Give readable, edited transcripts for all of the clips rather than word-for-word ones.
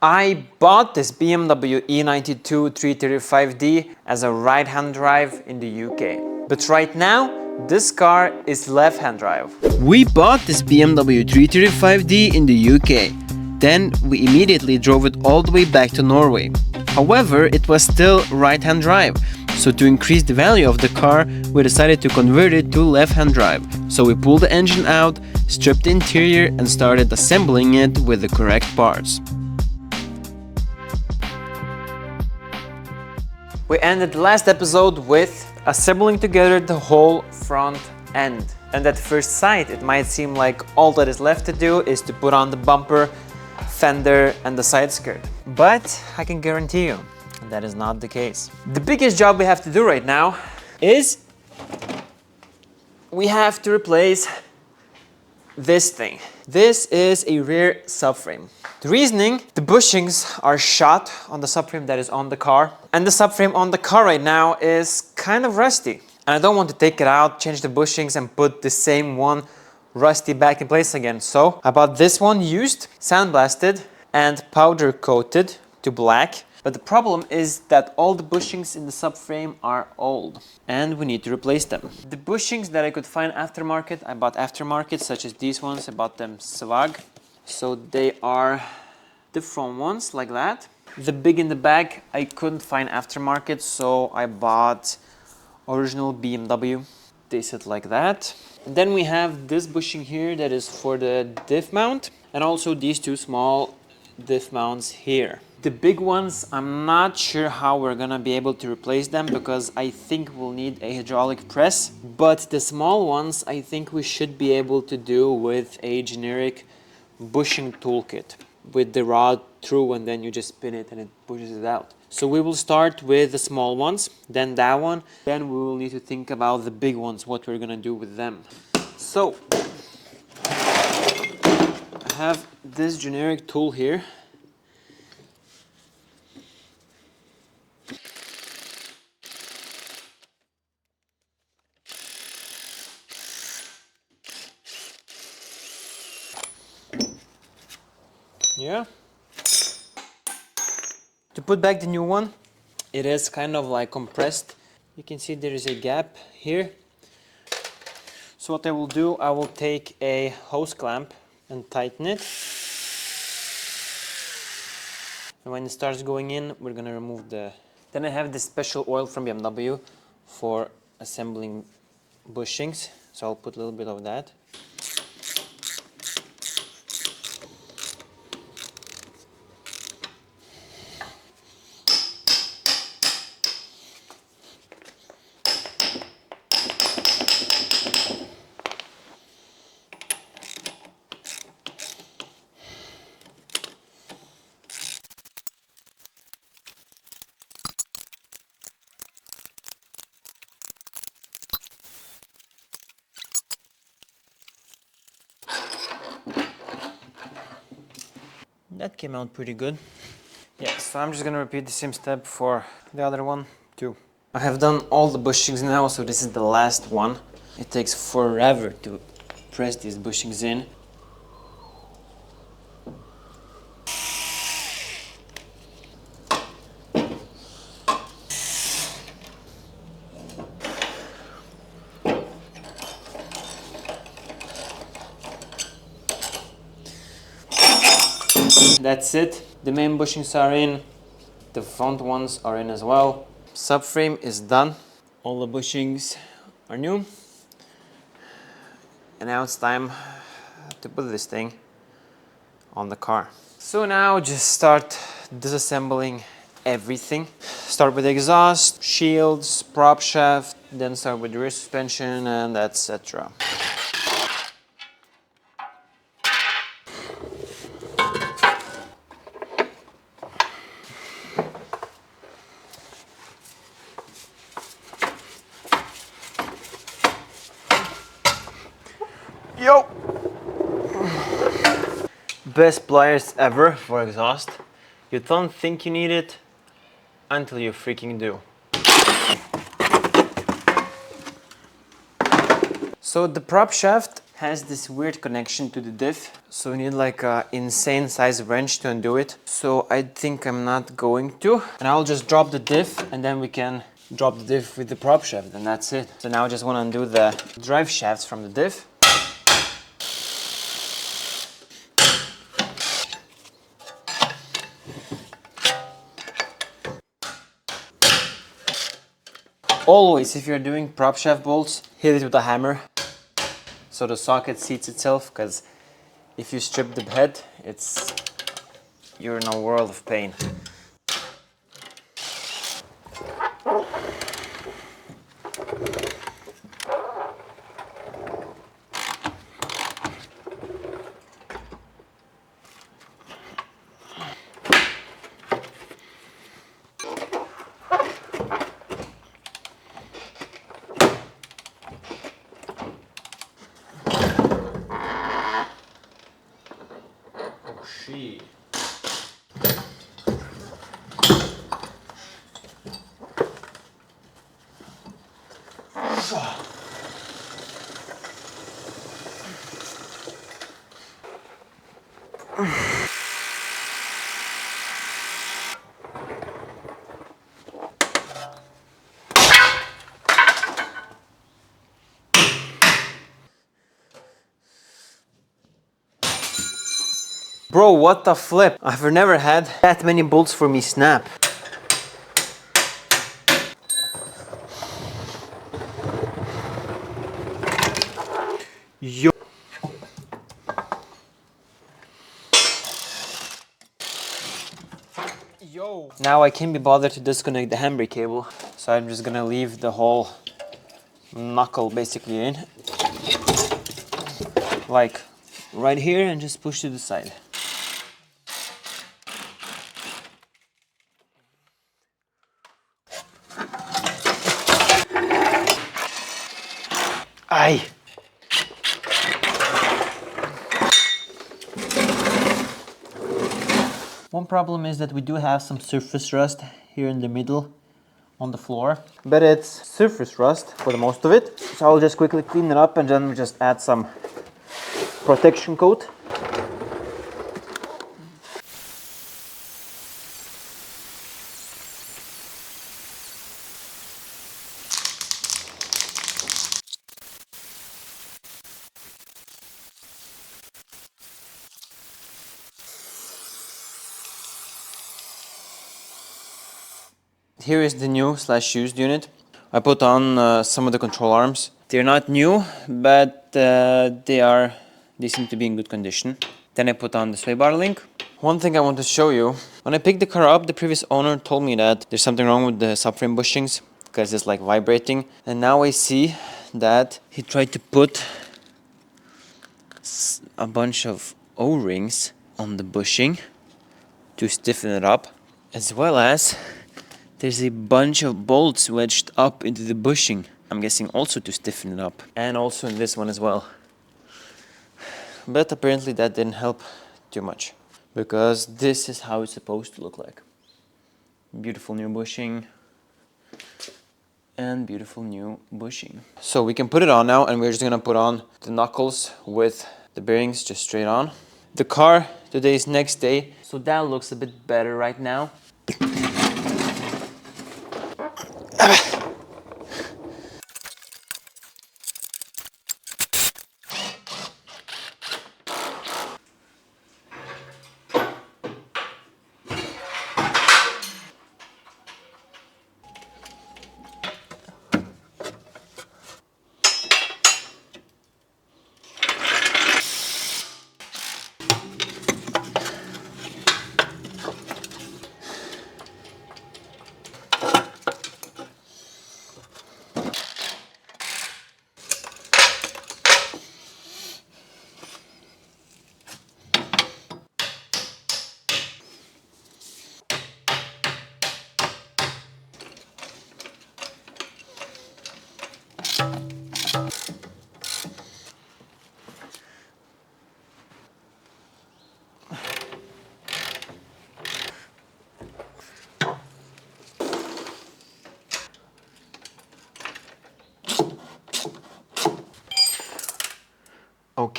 I bought this BMW E92 335D as a right-hand drive in the UK. But right now, this car is left-hand drive. We bought this BMW 335D in the UK. Then we immediately drove it all the way back to Norway. However, it was still right-hand drive. So to increase the value of the car, we decided to convert it to left-hand drive. So we pulled the engine out, stripped the interior and started assembling it with the correct parts. We ended the last episode with assembling together the whole front end. And at first sight, it might seem like all that is left to do is to put on the bumper, fender and the side skirt. But I can guarantee you, that is not the case. The biggest job we have to do right now is we have to replace this thing. This is a rear subframe. The reasoning, the bushings are shot on the subframe that is on the car, and the subframe on the car right now is kind of rusty. And I don't want to take it out, change the bushings and put the same one rusty back in place again. So I bought this one used, sandblasted and powder coated to black. But the problem is that all the bushings in the subframe are old and we need to replace them. The bushings that I could find aftermarket, I bought aftermarket, such as these ones. I bought them Swag. So they are the front ones like that. The big in the back I couldn't find aftermarket, so I bought original BMW. They sit like that. And then we have this bushing here that is for the diff mount, and also these two small diff mounts here. The big ones, I'm not sure how we're gonna be able to replace them because I think we'll need a hydraulic press. But the small ones, I think we should be able to do with a generic bushing toolkit with the rod through, and then you just spin it and it pushes it out. So we will start with the small ones, then that one, then we will need to think about the big ones, what we're gonna do with them. So I have this generic tool here. Yeah. To put back the new one, it is kind of like compressed. You can see there is a gap here. So what I will do, I will take a hose clamp and tighten it. And when it starts going in, we're gonna remove the... Then I have this special oil from BMW for assembling bushings. So I'll put a little bit of that. That came out pretty good. Yeah, so I'm just gonna repeat the same step for the other one too. I have done all the bushings now, so this is the last one. It takes forever to press these bushings in. That's it. The main bushings are in. The front ones are in as well. Subframe is done. All the bushings are new. And now it's time to put this thing on the car. So now just start disassembling everything. Start with exhaust, shields, prop shaft, then start with the rear suspension and etc. Yo! Best pliers ever for exhaust. You don't think you need it until you freaking do. So the prop shaft has this weird connection to the diff, so we need like a insane size wrench to undo it. So I think I'm not going to, and I'll just drop the diff and then we can drop the diff with the prop shaft and that's it. So now I just want to undo the drive shafts from the diff. Always, if you're doing prop shaft bolts, hit it with a hammer so the socket seats itself, because if you strip the head, you're in a world of pain. Shit. Bro, what the flip? I've never had that many bolts for me snap. Yo. Yo. Now I can't be bothered to disconnect the handbrake cable, so I'm just gonna leave the whole knuckle basically in. Like right here, and just push to the side. Aye. One problem is that we do have some surface rust here in the middle on the floor, but it's surface rust for the most of it. So I'll just quickly clean it up and then we just add some protection coat. Here is the new /used unit. I put on some of the control arms. They're not new, but they seem to be in good condition. Then I put on the sway bar link. One thing I want to show you, when I picked the car up, the previous owner told me that there's something wrong with the subframe bushings because it's like vibrating. And now I see that he tried to put a bunch of O-rings on the bushing to stiffen it up, as well as there's a bunch of bolts wedged up into the bushing. I'm guessing also to stiffen it up. And also in this one as well. But apparently that didn't help too much, because this is how it's supposed to look like. Beautiful new bushing. And beautiful new bushing. So we can put it on now, and we're just gonna put on the knuckles with the bearings just straight on. The car, today is next day, so that looks a bit better right now.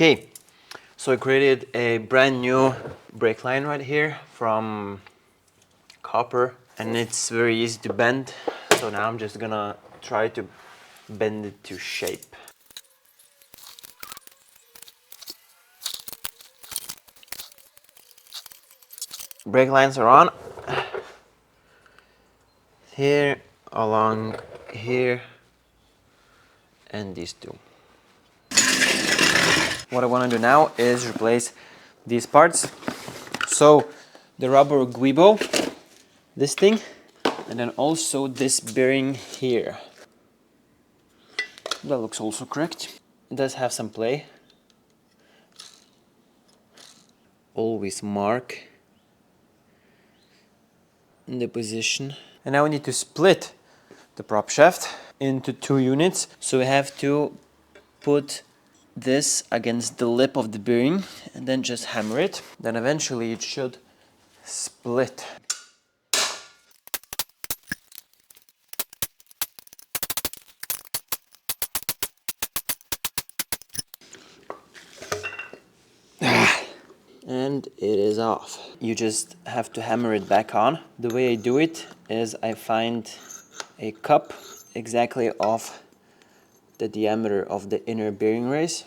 Okay, so I created a brand new brake line right here from copper, and it's very easy to bend. So now I'm just gonna try to bend it to shape. Brake lines are on. Here, along here, and these two. What I want to do now is replace these parts. So the rubber guibo, this thing, and then also this bearing here. That looks also correct. It does have some play. Always mark the position. And now we need to split the prop shaft into 2 units. So we have to put this against the lip of the bearing and then just hammer it. Then eventually it should split. And it is off. You just have to hammer it back on. The way I do it is I find a cup exactly off the diameter of the inner bearing race.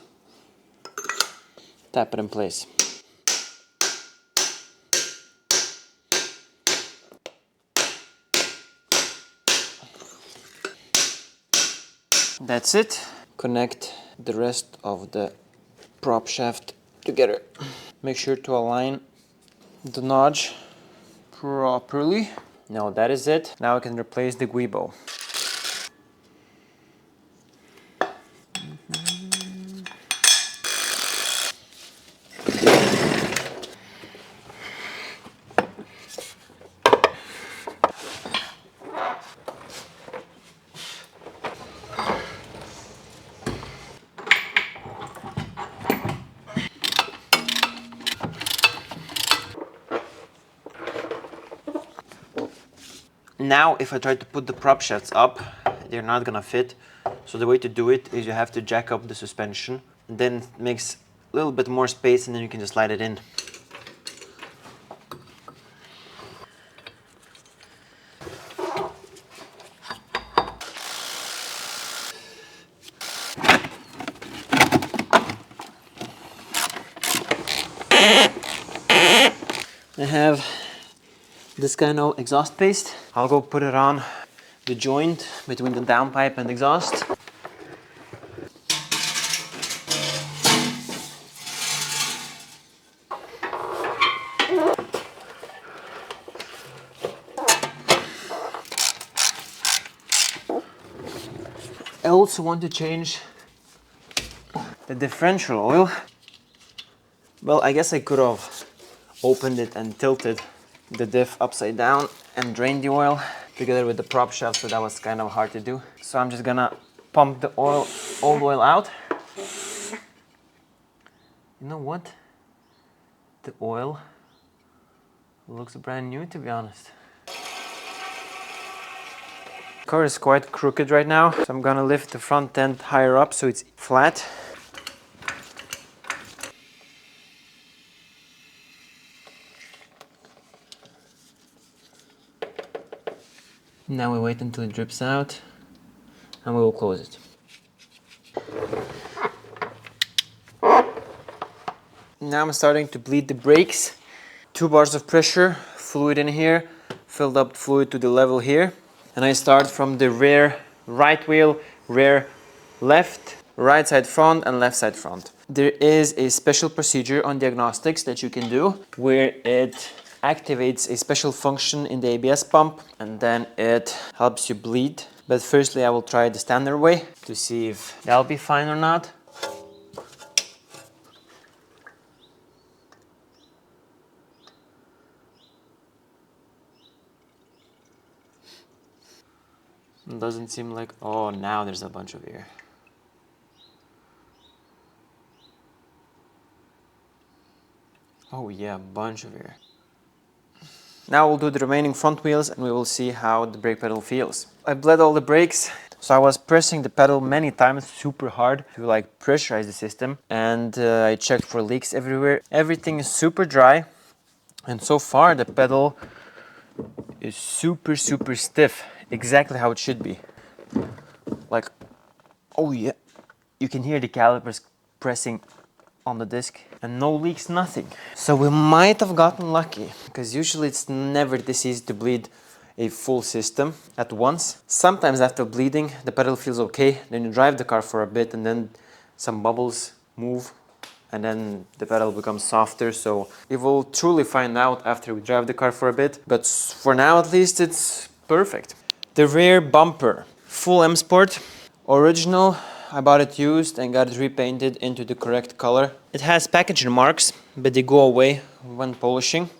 Tap it in place. That's it. Connect the rest of the prop shaft together. Make sure to align the notch properly. Now that is it. Now I can replace the guibo. Now if I try to put the prop shafts up, they're not gonna fit. So the way to do it is you have to jack up the suspension, and then it makes a little bit more space, and then you can just slide it in. I have this kind of exhaust paste. I'll go put it on the joint between the downpipe and exhaust. I also want to change the differential oil. Well, I guess I could have opened it and tilted the diff upside down and drained the oil together with the prop shaft, so that was kind of hard to do. So I'm just gonna pump the old oil out. You know what? The oil looks brand new, to be honest. The car is quite crooked right now, so I'm gonna lift the front end higher up so it's flat. Now we wait until it drips out and we will close it. Now I'm starting to bleed the brakes. 2 bars of pressure, fluid in here, filled up fluid to the level here. And I start from the rear right wheel, rear left, right side front and left side front. There is a special procedure on diagnostics that you can do where it activates a special function in the ABS pump and then it helps you bleed. But firstly I will try the standard way to see if that'll be fine or not. It doesn't seem like, oh, now there's a bunch of air. Oh yeah, a bunch of air. Now we'll do the remaining front wheels and we will see how the brake pedal feels. I bled all the brakes So I was pressing the pedal many times super hard to like pressurize the system, and I checked for leaks everywhere. Everything is super dry, and so far the pedal is super stiff, exactly how it should be. Like, oh yeah, you can hear the calipers pressing on the disc, and no leaks, nothing. So we might have gotten lucky, because usually it's never this easy to bleed a full system at once. Sometimes after bleeding the pedal feels okay, then you drive the car for a bit and then some bubbles move and then the pedal becomes softer. So we will truly find out after we drive the car for a bit, but for now at least it's perfect. The rear bumper, full M Sport, original. I bought it used and got it repainted into the correct color. It has packaging marks, but they go away when polishing,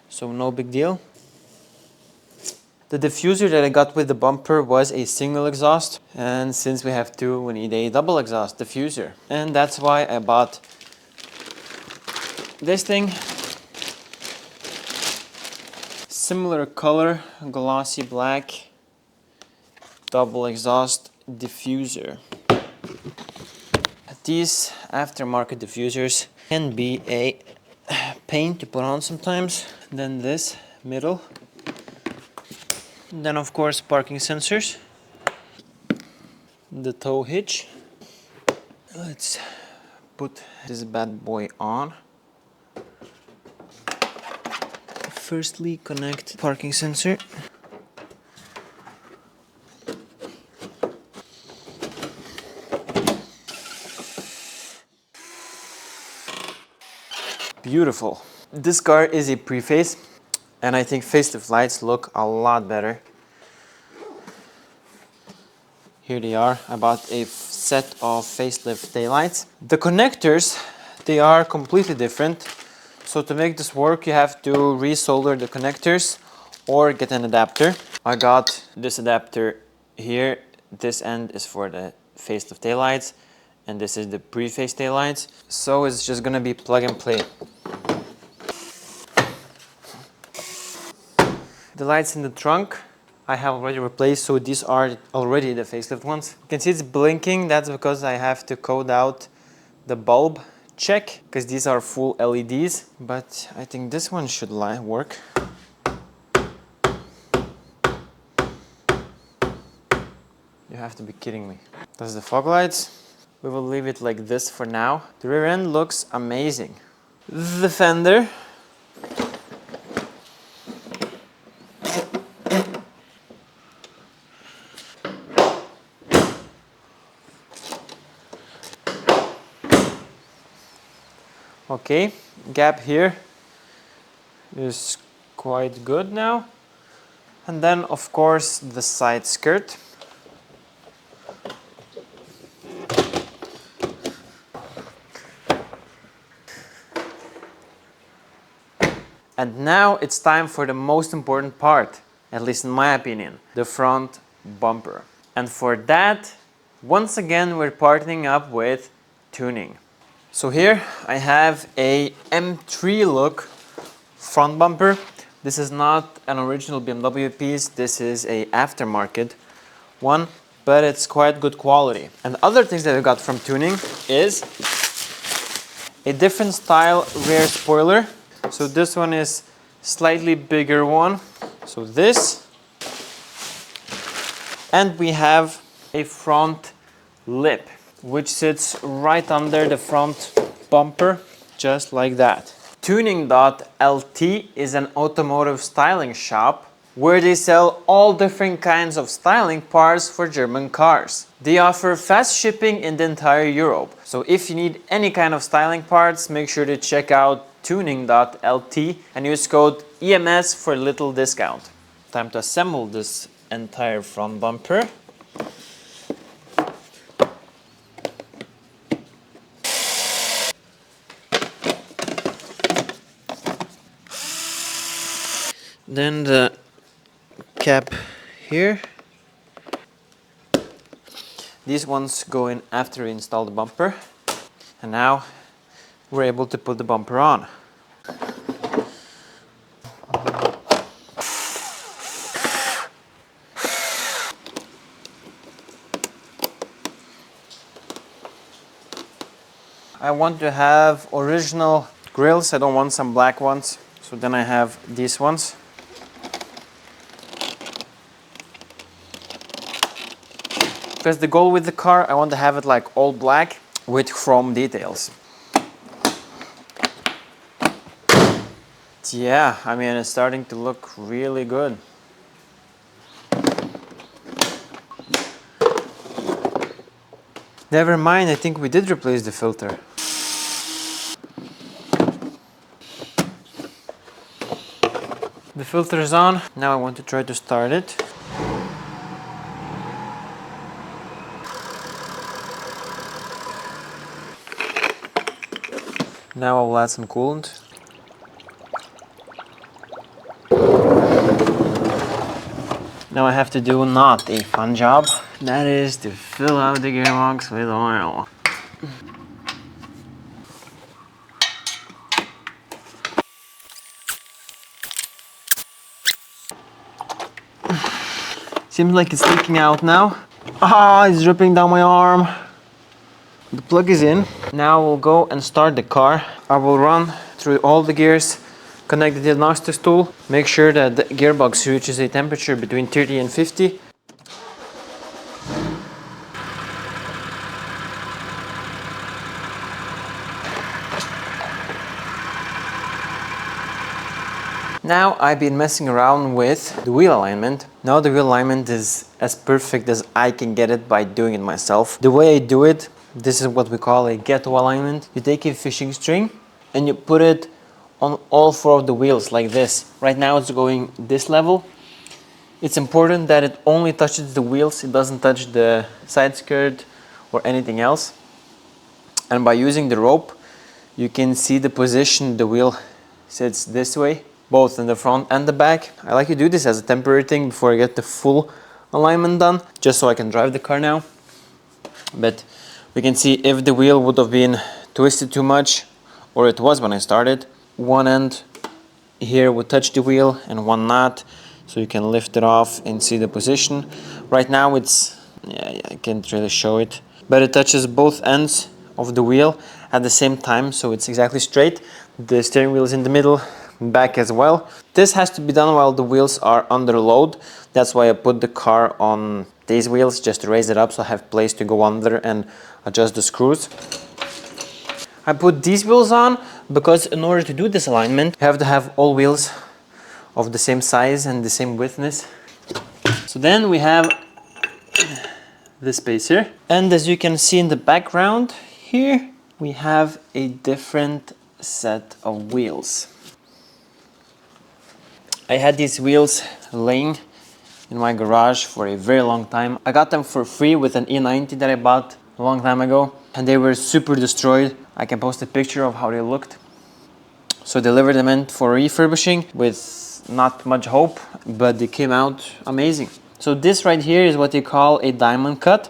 so no big deal. The diffuser that I got with the bumper was a single exhaust, and since we have two, we need a double exhaust diffuser. And that's why I bought this thing. Similar color, glossy black, double exhaust diffuser. These aftermarket diffusers can be a pain to put on sometimes. Then this middle. Then of course parking sensors. The tow hitch. Let's put this bad boy on. Firstly connect parking sensor. Beautiful. This car is a pre-face, and I think facelift lights look a lot better. Here they are. I bought a set of facelift taillights. The connectors, they are completely different. So to make this work, you have to resolder the connectors or get an adapter. I got this adapter here. This end is for the facelift taillights, and this is the pre-face taillights. So it's just gonna be plug and play. The lights in the trunk I have already replaced, so these are already the facelift ones. You can see it's blinking. That's because I have to code out the bulb check, because these are full LEDs, but I think this one should work. You have to be kidding me. That's the fog lights. We will leave it like this for now. The rear end looks amazing. The fender. Okay, gap here is quite good now. And then of course the side skirt. And now it's time for the most important part, at least in my opinion, the front bumper. And for that, once again, we're partnering up with tuning. So here I have a M3 look front bumper. This is not an original BMW piece, this is a aftermarket one, but it's quite good quality. And other things that I got from tuning is a different style rear spoiler. So this one is slightly bigger one. So this, and we have a front lip, which sits right under the front bumper, just like that. Tuning.lt is an automotive styling shop where they sell all different kinds of styling parts for German cars. They offer fast shipping in the entire Europe. So if you need any kind of styling parts, make sure to check out tuning.lt and use code EMS for a little discount. Time to assemble this entire front bumper. Then the cap here. These ones go in after we install the bumper. And now we're able to put the bumper on. I want to have original grills. I don't want some black ones. So then I have these ones. Because the goal with the car, I want to have it like all black with chrome details. Yeah, I mean, it's starting to look really good. Never mind, I think we did replace the filter. The filter is on. Now I want to try to start it. Now I'll add some coolant. Now I have to do not a fun job. That is to fill out the gearbox with oil. Seems like it's leaking out now. Ah, it's dripping down my arm. The plug is in. Now we'll go and start the car. I will run through all the gears, connect the diagnostics tool, make sure that the gearbox reaches a temperature between 30 and 50. Now I've been messing around with the wheel alignment. Now the wheel alignment is as perfect as I can get it by doing it myself. The way I do it, this is what we call a ghetto alignment. You take a fishing string and you put it on all four of the wheels like this. Right now it's going this level. It's important that it only touches the wheels, it doesn't touch the side skirt or anything else. And by using the rope, you can see the position the wheel sits this way, both in the front and the back. I like to do this as a temporary thing before I get the full alignment done, just so I can drive the car now. But we can see if the wheel would have been twisted too much, or it was when I started, one end here would touch the wheel and one not, so you can lift it off and see the position. Right now it's, yeah, I can't really show it, but it touches both ends of the wheel at the same time, so it's exactly straight. The steering wheel is in the middle, back as well. This has to be done while the wheels are under load. That's why I put the car on these wheels, just to raise it up so I have place to go under and adjust the screws. I put these wheels on because in order to do this alignment, you have to have all wheels of the same size and the same widthness. So then we have this space here. And as you can see in the background here, we have a different set of wheels. I had these wheels laying in my garage for a very long time. I got them for free with an E90 that I bought a long time ago, and they were super destroyed. I can post a picture of how they looked. So I delivered them in for refurbishing with not much hope, but they came out amazing. So this right here is what they call a diamond cut.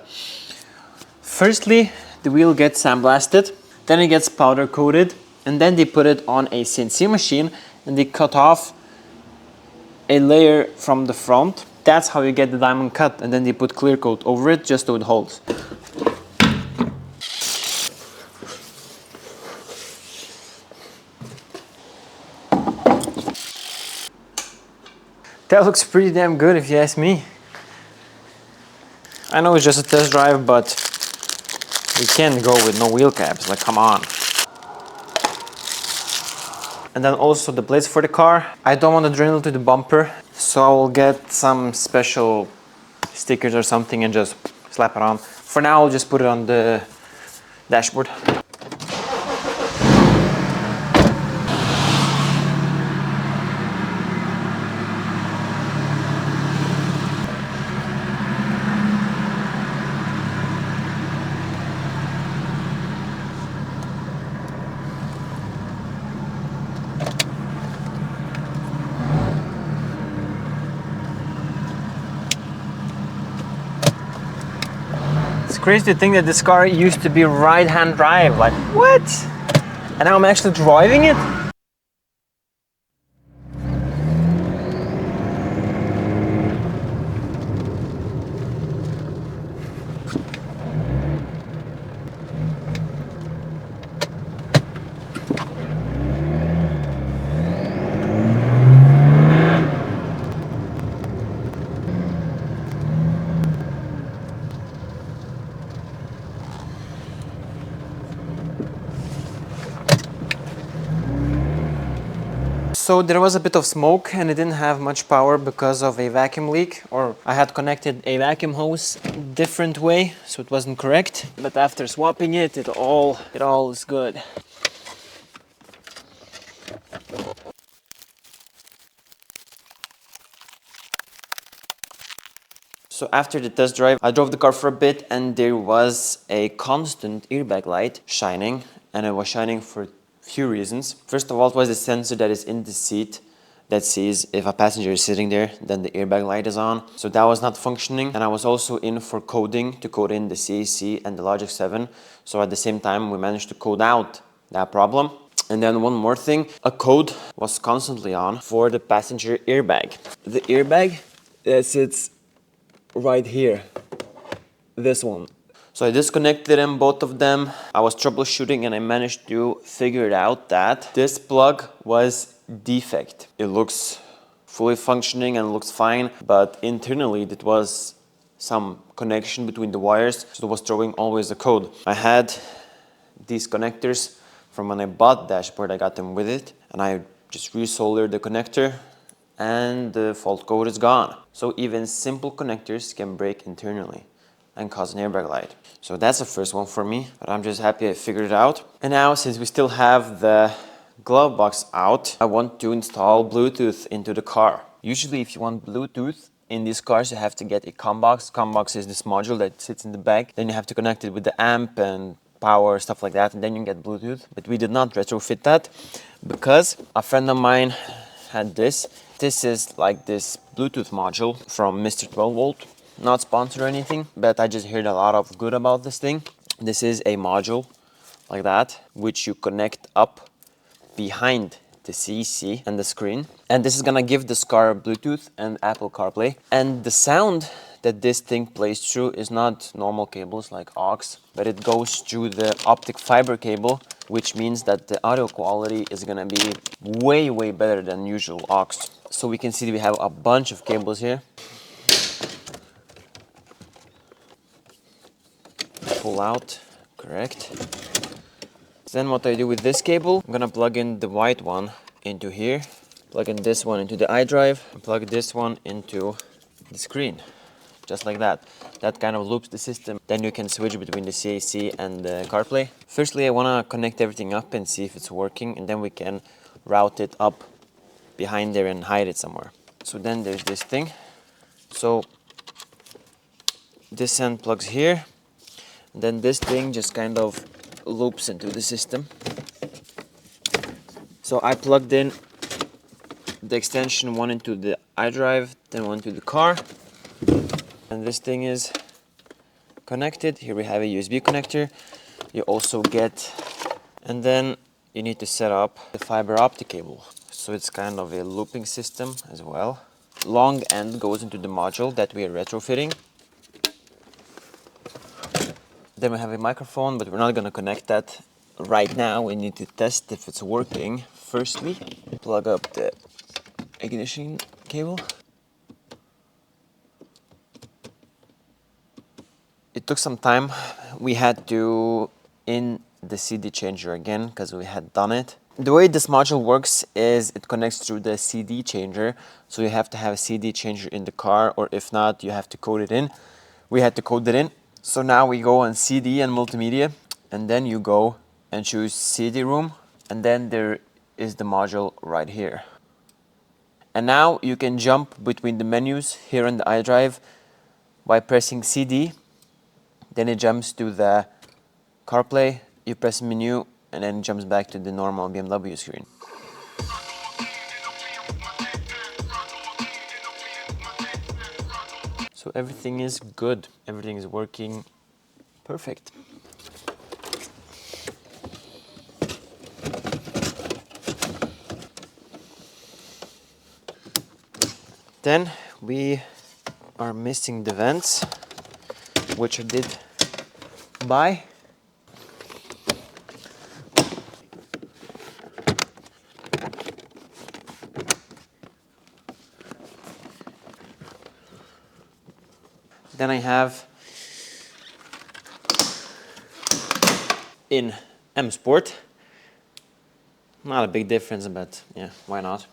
Firstly, the wheel gets sandblasted, then it gets powder coated, and then they put it on a CNC machine and they cut off a layer from the front. That's how you get the diamond cut, and then they put clear coat over it just so it holds. That looks pretty damn good if you ask me. I know it's just a test drive, but we can't go with no wheel caps, like come on. And then also the plates for the car. I don't want to drill to the bumper, so I will get some special stickers or something and just slap it on. For now, I'll just put it on the dashboard. It's crazy to think that this car used to be right-hand drive, like what? And now I'm actually driving it? So there was a bit of smoke and it didn't have much power because of a vacuum leak, or I had connected a vacuum hose different way, so it wasn't correct. But after swapping it, it all is good. So after the test drive, I drove the car for a bit and there was a constant airbag light shining, and it was shining for a few reasons. First of all, it was the sensor that is in the seat that sees if a passenger is sitting there, then the airbag light is on. So that was not functioning, and I was also in for coding to code in the CAC and the Logic 7. So at the same time, we managed to code out that problem. And then one more thing, a code was constantly on for the passenger airbag. The airbag that sits right here, this one. So I disconnected them, both of them. I was troubleshooting and I managed to figure it out that this plug was defect. It looks fully functioning and looks fine, but internally it was some connection between the wires, so it was throwing always the code. I had these connectors from when I bought the dashboard. I got them with it, and I just resoldered the connector and the fault code is gone. So even simple connectors can break internally and cause an airbag light. So that's the first one for me, but I'm just happy I figured it out. And now, since we still have the glove box out, I want to install Bluetooth into the car. Usually if you want Bluetooth in these cars, you have to get a COM box. COM box is this module that sits in the back. Then you have to connect it with the amp and power, stuff like that, and then you get Bluetooth. But we did not retrofit that because a friend of mine had this. This is like this Bluetooth module from Mr. 12 Volt. Not sponsored or anything, but I just heard a lot of good about this thing. This is a module like that, which you connect up behind the CC and the screen. And this is gonna give this car Bluetooth and Apple CarPlay. And the sound that this thing plays through is not normal cables like aux, but it goes through the optic fiber cable, which means that the audio quality is gonna be way, way better than usual aux. So we can see that we have a bunch of cables here. Pull out, correct. Then what I do with this cable, I'm gonna plug in the white one into here, plug in this one into the iDrive, and plug this one into the screen, just like that. That kind of loops the system. Then you can switch between the CAC and the CarPlay. Firstly, I wanna connect everything up and see if it's working, and then we can route it up behind there and hide it somewhere. So then there's this thing. So this end plugs here, and then this thing just kind of loops into the system. So I plugged in the extension, one into the iDrive, then one to the car, and this thing is connected. Here we have a USB connector. You also get, and then you need to set up the fiber optic cable. So it's kind of a looping system as well. Long end goes into the module that we are retrofitting. Then we have a microphone, but we're not going to connect that right now. We need to test if it's working. Firstly, plug up the ignition cable. It took some time. We had to in the CD changer again because we had done it. The way this module works is it connects through the CD changer. So you have to have a CD changer in the car, or if not, you have to code it in. We had to code it in. So now we go on CD and multimedia, and then you go and choose CD room, and then there is the module right here. And now you can jump between the menus here on the iDrive by pressing CD. Then it jumps to the CarPlay, you press menu, and then it jumps back to the normal BMW screen. So everything is good, everything is working perfect. Then we are missing the vents, which I did buy. Then I have in M Sport, not a big difference, but yeah, why not?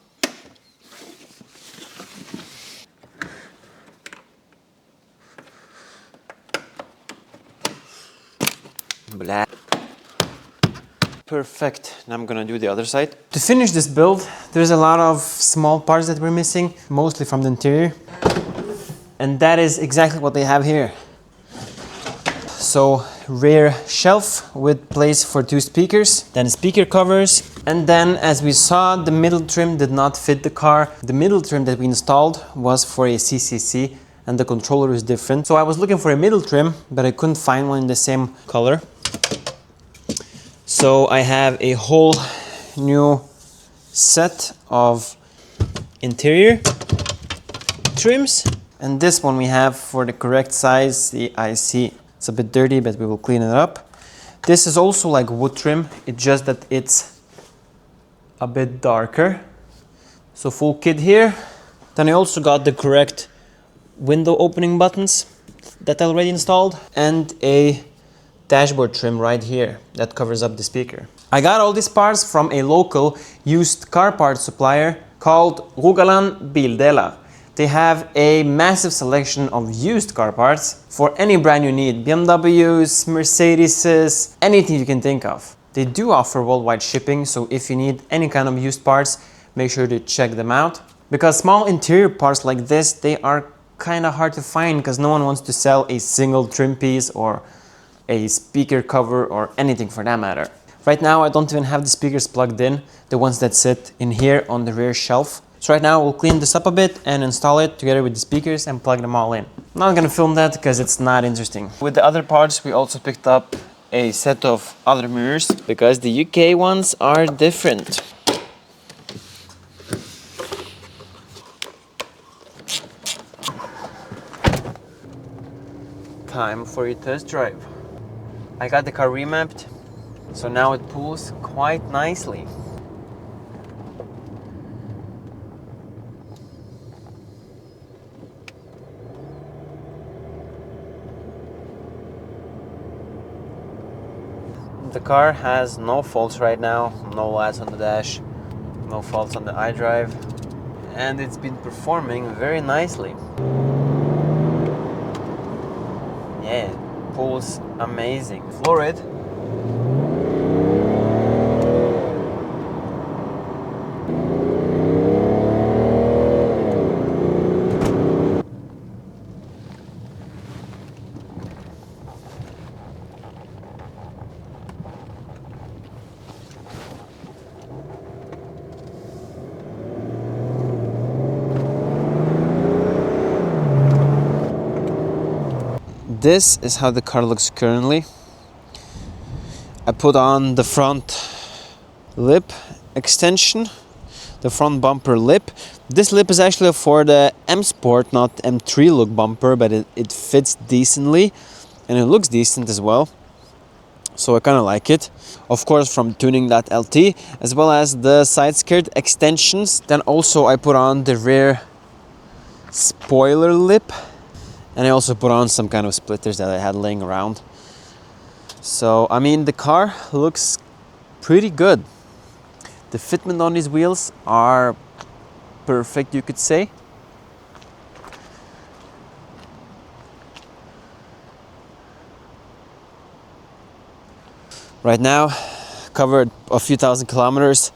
Perfect. Now I'm gonna do the other side. To finish this build, there's a lot of small parts that we're missing, mostly from the interior. And that is exactly what they have here. So, rear shelf with place for 2 speakers, then speaker covers, and then as we saw, the middle trim did not fit the car. The middle trim that we installed was for a CCC, and the controller is different. So I was looking for a middle trim, but I couldn't find one in the same color. So I have a whole new set of interior trims, and this one we have for the correct size, the IC. It's a bit dirty, but we will clean it up. This is also like wood trim, it's just that it's a bit darker. So full kit here. Then I also got the correct window opening buttons that I already installed, and a dashboard trim right here that covers up the speaker. I got all these parts from a local used car parts supplier called Rogaland Bildelar. They have a massive selection of used car parts for any brand you need. BMWs, Mercedeses, anything you can think of. They do offer worldwide shipping, so if you need any kind of used parts, make sure to check them out. Because small interior parts like this, they are kind of hard to find because no one wants to sell a single trim piece or a speaker cover or anything for that matter. Right now I don't even have the speakers plugged in, the ones that sit in here on the rear shelf. So right now we'll clean this up a bit and install it together with the speakers and plug them all in. I'm not gonna film that because it's not interesting. With the other parts we also picked up a set of other mirrors because the UK ones are different. Time for a test drive. I got the car remapped, so now it pulls quite nicely. The car has no faults right now, no lights on the dash, no faults on the iDrive, and it's been performing very nicely. Yeah, it pulls amazing. Fluid. This is how the car looks currently. I put on the front lip extension, the front bumper lip. This lip is actually for the M Sport, not M3 look bumper, but it fits decently and it looks decent as well. So I kind of like it. Of course, from tuning.lt, as well as the side skirt extensions. Then also I put on the rear spoiler lip. And I also put on some kind of splitters that I had laying around. So, I mean, the car looks pretty good. The fitment on these wheels are perfect, you could say. Right now, covered a few thousand kilometers,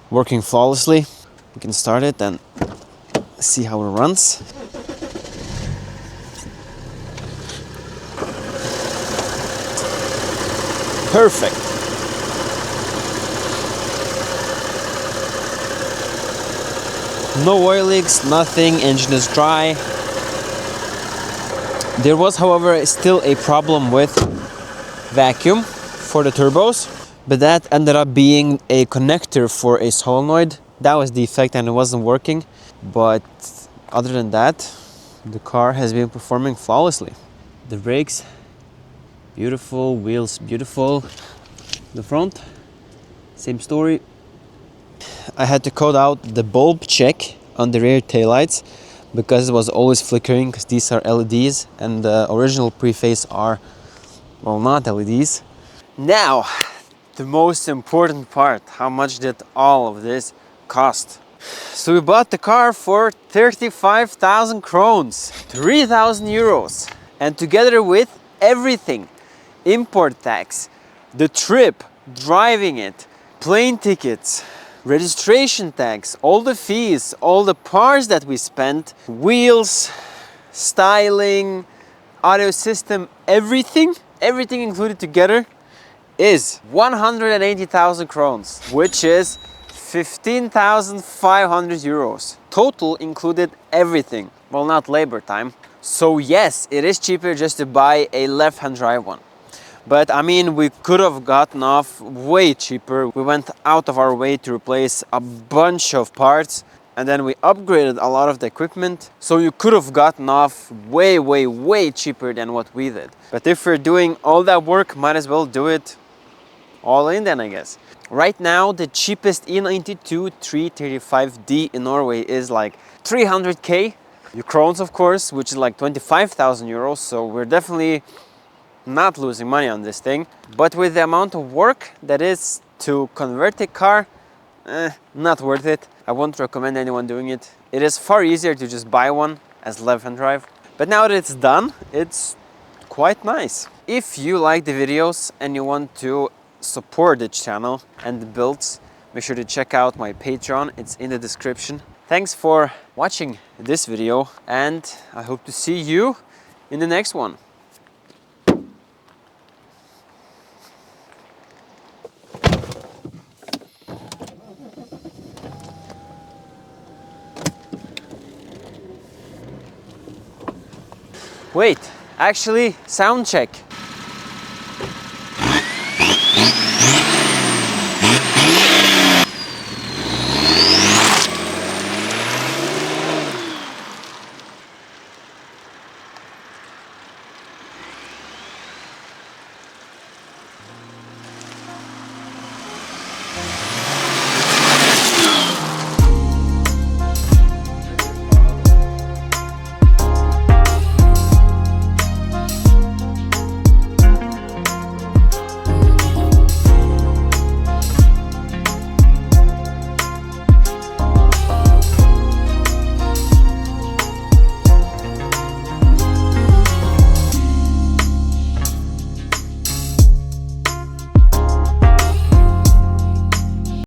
working flawlessly. We can start it and see how it runs. Perfect. No oil leaks, nothing, engine is dry. There was, however, still a problem with vacuum for the turbos, but that ended up being a connector for a solenoid. That was the defect and it wasn't working. But other than that, the car has been performing flawlessly. The brakes, beautiful, wheels beautiful. The front, same story. I had to code out the bulb check on the rear taillights because it was always flickering because these are LEDs and the original preface are, well, not LEDs. Now, the most important part, how much did all of this cost? So we bought the car for 35,000 krones, 3,000 euros, and together with everything, import tax, the trip, driving it, plane tickets, registration tags, all the fees, all the parts that we spent, wheels, styling, audio system, everything included together is 180,000 crowns, which is 15,500 euros. Total included everything. Well, not labor time. So yes, it is cheaper just to buy a left-hand drive one. But I mean, we could have gotten off way cheaper. We went out of our way to replace a bunch of parts, and then we upgraded a lot of the equipment. So you could have gotten off way cheaper than what we did. But if we're doing all that work, might as well do it all in then, I guess. Right now, the cheapest E92 335D in Norway is like 300k crowns, of course, which is like 25,000 euros. So we're definitely not losing money on this thing. But with the amount of work that is to convert a car, not worth it. I won't recommend anyone doing it. It is far easier to just buy one as left-hand drive. But now that it's done, it's quite nice. If you like the videos and you want to support the channel and the builds, make sure to check out my Patreon. It's in the description. Thanks for watching this video, and I hope to see you in the next one. Wait, actually, sound check.